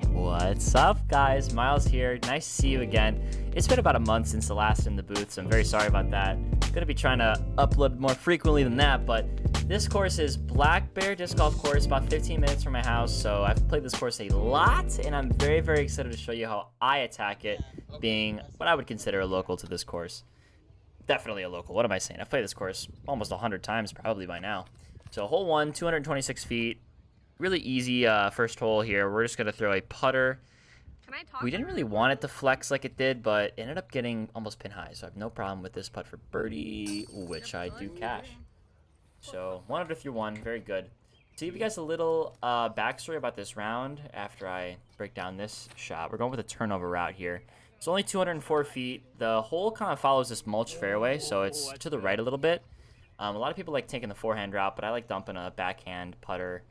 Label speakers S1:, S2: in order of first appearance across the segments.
S1: What's up, guys? Miles here. Nice to see you again. It's been about a month since the last in the booth, so I'm very sorry about that. Gonna be trying to upload more frequently than that, but this course is Blackbear Disc Golf Course, about 15 minutes from my house, so I've played this course a lot, and I'm very, very excited to show you how I attack it, being what I would consider a local to this course. Definitely a local. What am I saying? I've played this course almost 100 times probably by now. So hole 1, 226 feet. Really easy first hole here. We're just going to throw a putter. We didn't really want it to flex like it did, but it ended up getting almost pin high. So I have no problem with this putt for birdie, which I do cash. So 1 under through 1. Very good. To give you guys a little backstory about this round after I break down this shot. We're going with a turnover route here. It's only 204 feet. The hole kind of follows this mulch fairway, so it's to the right a little bit. A lot of people like taking the forehand route, but I like dumping a backhand putter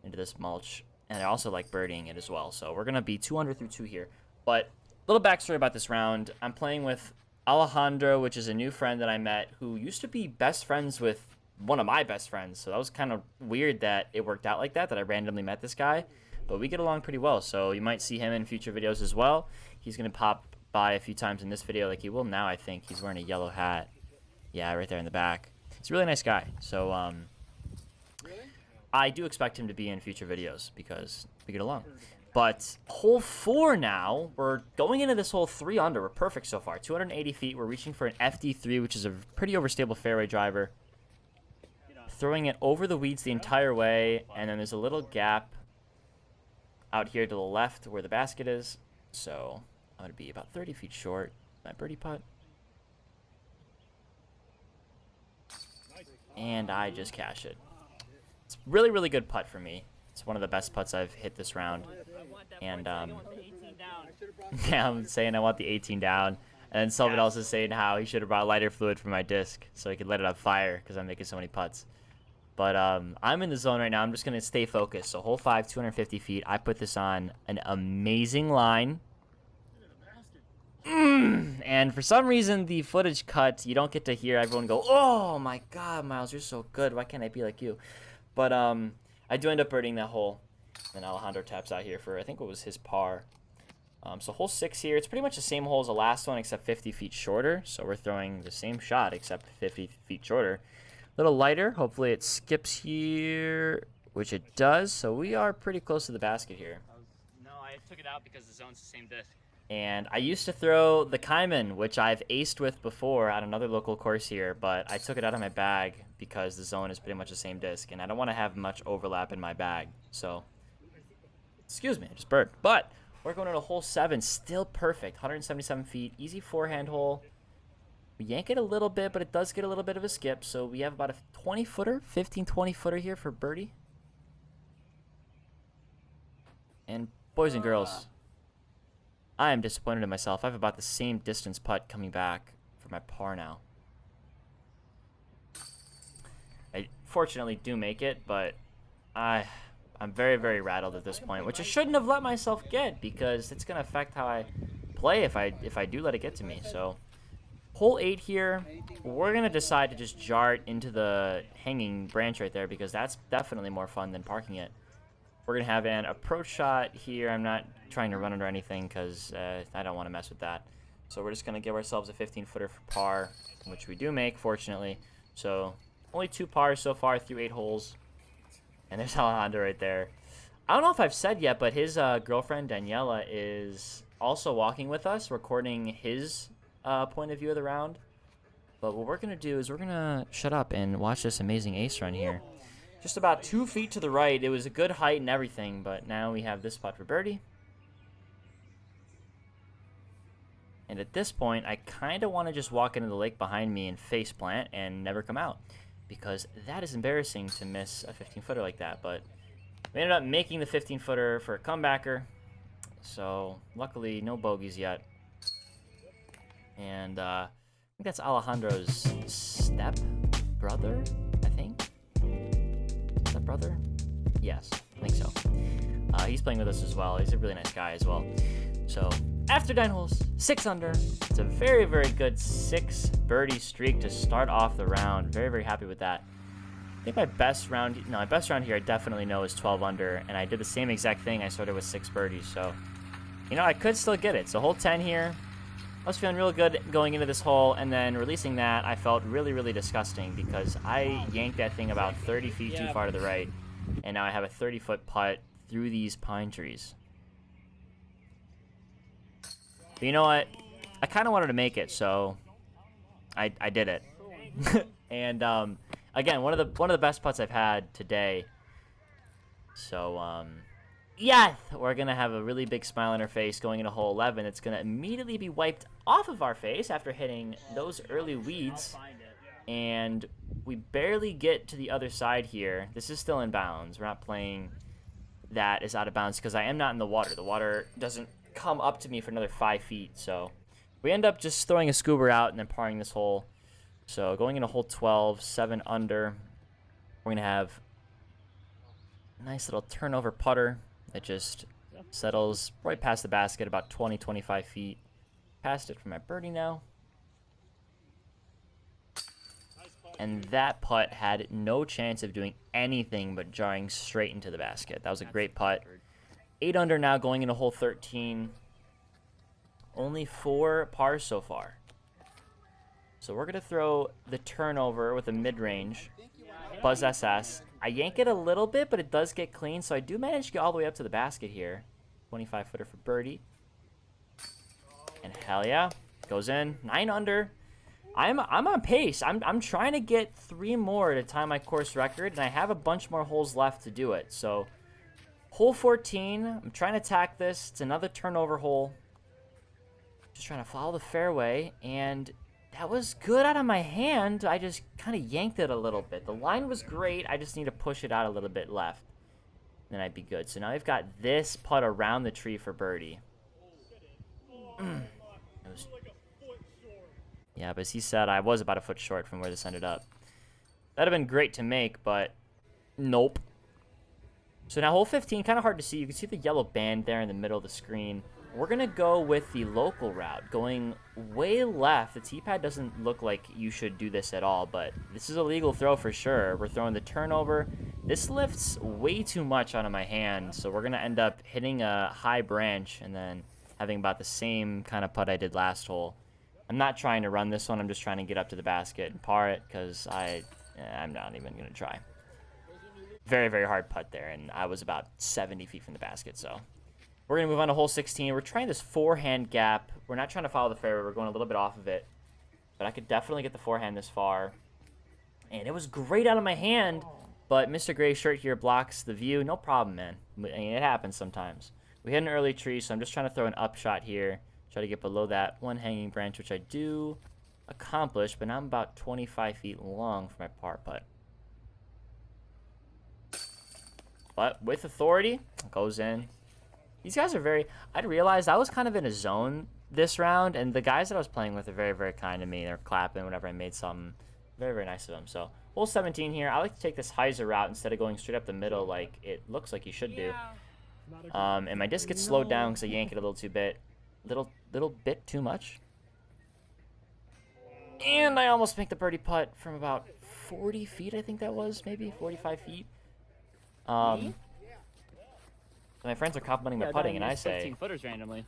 S1: into this mulch, and I also like birdieing it as well. So we're gonna be 200 through 2 here. But little backstory about this round: I'm playing with Alejandro, which is a new friend that I met who used to be best friends with one of my best friends. So that was kind of weird that it worked out like that, that I randomly met this guy. But we get along pretty well, so you might see him in future videos as well. He's gonna pop by a few times in this video, like he will now. I think he's wearing a yellow hat. Yeah, right there in the back. He's a really nice guy. So I do expect him to be in future videos because we get along. But hole 4 now, we're going into this hole 3 under. We're perfect so far. 280 feet. We're reaching for an FD3, which is a pretty overstable fairway driver. Throwing it over the weeds the entire way, and then there's a little gap out here to the left where the basket is. So I'm going to be about 30 feet short. My birdie putt. And I just cash it. It's really, really good putt for me. It's one of the best putts I've hit this round. And, yeah, I'm saying I want the 18 down. And then someone else is saying how he should have brought lighter fluid for my disc so he could let it on fire because I'm making so many putts. But I'm in the zone right now. I'm just going to stay focused. So hole 5, 250 feet. I put this on an amazing line. And for some reason, the footage cut. You don't get to hear everyone go, "Oh my God, Miles, you're so good. Why can't I be like you?" But I do end up birdieing that hole. And Alejandro taps out here for, I think it was his par. So hole 6 here. It's pretty much the same hole as the last one, except 50 feet shorter. So we're throwing the same shot, except 50 feet shorter. A little lighter. Hopefully it skips here, which it does. So we are pretty close to the basket here.
S2: No, I took it out because the zone's the same disc.
S1: And I used to throw the Cayman, which I've aced with before at another local course here, but I took it out of my bag because the zone is pretty much the same disc, and I don't want to have much overlap in my bag. So, excuse me, I just burped. But we're going to hole 7, still perfect, 177 feet, easy forehand hole. We yank it a little bit, but it does get a little bit of a skip, so we have about a 20-footer, 15, 20-footer here for birdie. And boys and girls, I am disappointed in myself. I have about the same distance putt coming back for my par now. I fortunately do make it, but I'm very, very rattled at this point, which I shouldn't have let myself get because it's going to affect how I play if I do let it get to me. So hole 8 here, we're going to decide to just jar it into the hanging branch right there because that's definitely more fun than parking it. We're going to have an approach shot here. I'm not trying to run it or anything because I don't want to mess with that. So we're just going to give ourselves a 15-footer for par, which we do make, fortunately. So only 2 pars so far through 8 holes. And there's Alejandro right there. I don't know if I've said yet, but his girlfriend, Daniela, is also walking with us, recording his point of view of the round. But what we're going to do is we're going to shut up and watch this amazing ace run here. Just about 2 feet to the right. It was a good height and everything, but now we have this putt for birdie. And at this point, I kind of want to just walk into the lake behind me and face plant and never come out. Because that is embarrassing to miss a 15-footer like that. But we ended up making the 15-footer for a comebacker. So luckily, no bogeys yet. And I think that's Alejandro's step brother, I think. Brother? Yes, I think so. He's playing with us as well. He's a really nice guy as well. So, after 9 holes, 6 under. It's a very, very good 6 birdie streak to start off the round. Very, very happy with that. think my best round here I definitely know is 12 under, and I did the same exact thing. I started with 6 birdies, so, you know, I could still get it. So hole 10 here, I was feeling real good going into this hole, and then releasing that, I felt really, really disgusting because I yanked that thing about 30 feet too far to the right, and now I have a 30-foot putt through these pine trees. But you know what? I kind of wanted to make it, so I did it. And again, one of the best putts I've had today. So yeah, we're gonna have a really big smile on our face going into hole 11. It's gonna immediately be wiped off of our face after hitting those early weeds, and we barely get to the other side here. This is still in bounds. We're not playing that is out of bounds because I am not in the water. The water doesn't come up to me for another 5 feet, so we end up just throwing a scuba out and then parring this hole. So going into hole 12, 7 under, we're gonna have a nice little turnover putter that just settles right past the basket, about 20-25 feet past it for my birdie now. And that putt had no chance of doing anything but jarring straight into the basket. That was a great putt. 8 under now going into hole 13. Only 4 pars so far. So we're going to throw the turnover with a mid-range. Buzz SS. I yank it a little bit, but it does get clean, so I do manage to get all the way up to the basket here. 25-footer for birdie. And hell yeah, goes in. 9 under. I'm on pace. I'm trying to get 3 more to tie my course record, and I have a bunch more holes left to do it. So hole 14, I'm trying to attack this. It's another turnover hole. Just trying to follow the fairway, and that was good out of my hand. I just kind of yanked it a little bit. The line was great. I just need to push it out a little bit left. Then I'd be good. So now I've got this putt around the tree for birdie. Yeah, but as he said, I was about a foot short from where this ended up. That'd have been great to make, but nope. So now hole 15, kind of hard to see. You can see the yellow band there in the middle of the screen. We're going to go with the local route, going way left. The tee pad doesn't look like you should do this at all, but this is a legal throw for sure. We're throwing the turnover. This lifts way too much out of my hand, so we're going to end up hitting a high branch and then having about the same kind of putt I did last hole. I'm not trying to run this one. I'm just trying to get up to the basket and par it because I'm not even going to try. Very, very hard putt there, and I was about 70 feet from the basket, so we're going to move on to hole 16. We're trying this forehand gap. We're not trying to follow the fairway. We're going a little bit off of it. But I could definitely get the forehand this far. And it was great out of my hand. But Mr. Gray Shirt here blocks the view. No problem, man. I mean, it happens sometimes. We hit an early tree, so I'm just trying to throw an upshot here. Try to get below that one hanging branch, which I do accomplish. But now I'm about 25 feet long for my par putt. But with authority, it goes in. These guys are very... I'd realized I was kind of in a zone this round, and the guys that I was playing with are very, very kind to me. They're clapping whenever I made something. Very, very nice of them. So, hole 17 here. I like to take this hyzer route instead of going straight up the middle like it looks like you should do. And my disc gets slowed down because I yank it a little bit too much. And I almost make the birdie putt from about 40 feet, I think that was. Maybe 45 feet. My friends are complimenting my putting, and I say
S2: 15 footers randomly.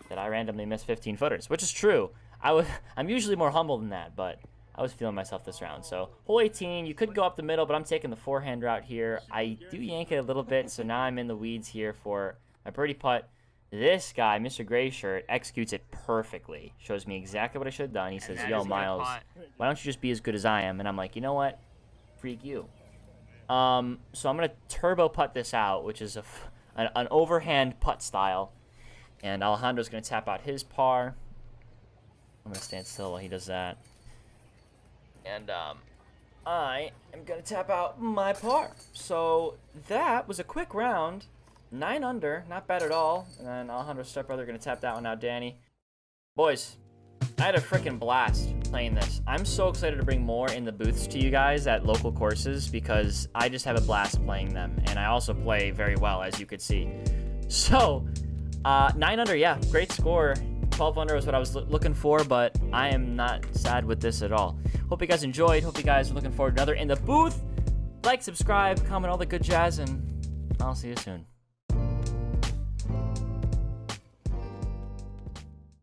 S1: That I randomly missed 15 footers, which is true. I'm usually more humble than that, but I was feeling myself this round. So hole 18, you could go up the middle, but I'm taking the forehand route here. I do yank it a little bit, so now I'm in the weeds here for my birdie putt. This guy, Mr. Gray Shirt, executes it perfectly. Shows me exactly what I should have done. He says, "Yo, Miles, why don't you just be as good as I am?" And I'm like, you know what? Freak you. So I'm gonna turbo putt this out, which is an overhand putt style, and Alejandro's going to tap out his par. I'm going to stand still while he does that, and I am going to tap out my par. So that was a quick round. 9 under, not bad at all. And then Alejandro's stepbrother going to tap that one out. Danny, boys, I had a freaking blast playing this. I'm so excited to bring more in the booths to you guys at local courses because I just have a blast playing them, and I also play very well, as you could see. So 9 under, yeah, great score. 12 under was what I was looking for, but I am not sad with this at all. Hope you guys enjoyed. Hope you guys are looking forward to another in the booth. Like, subscribe, comment, all the good jazz, and I'll see you soon.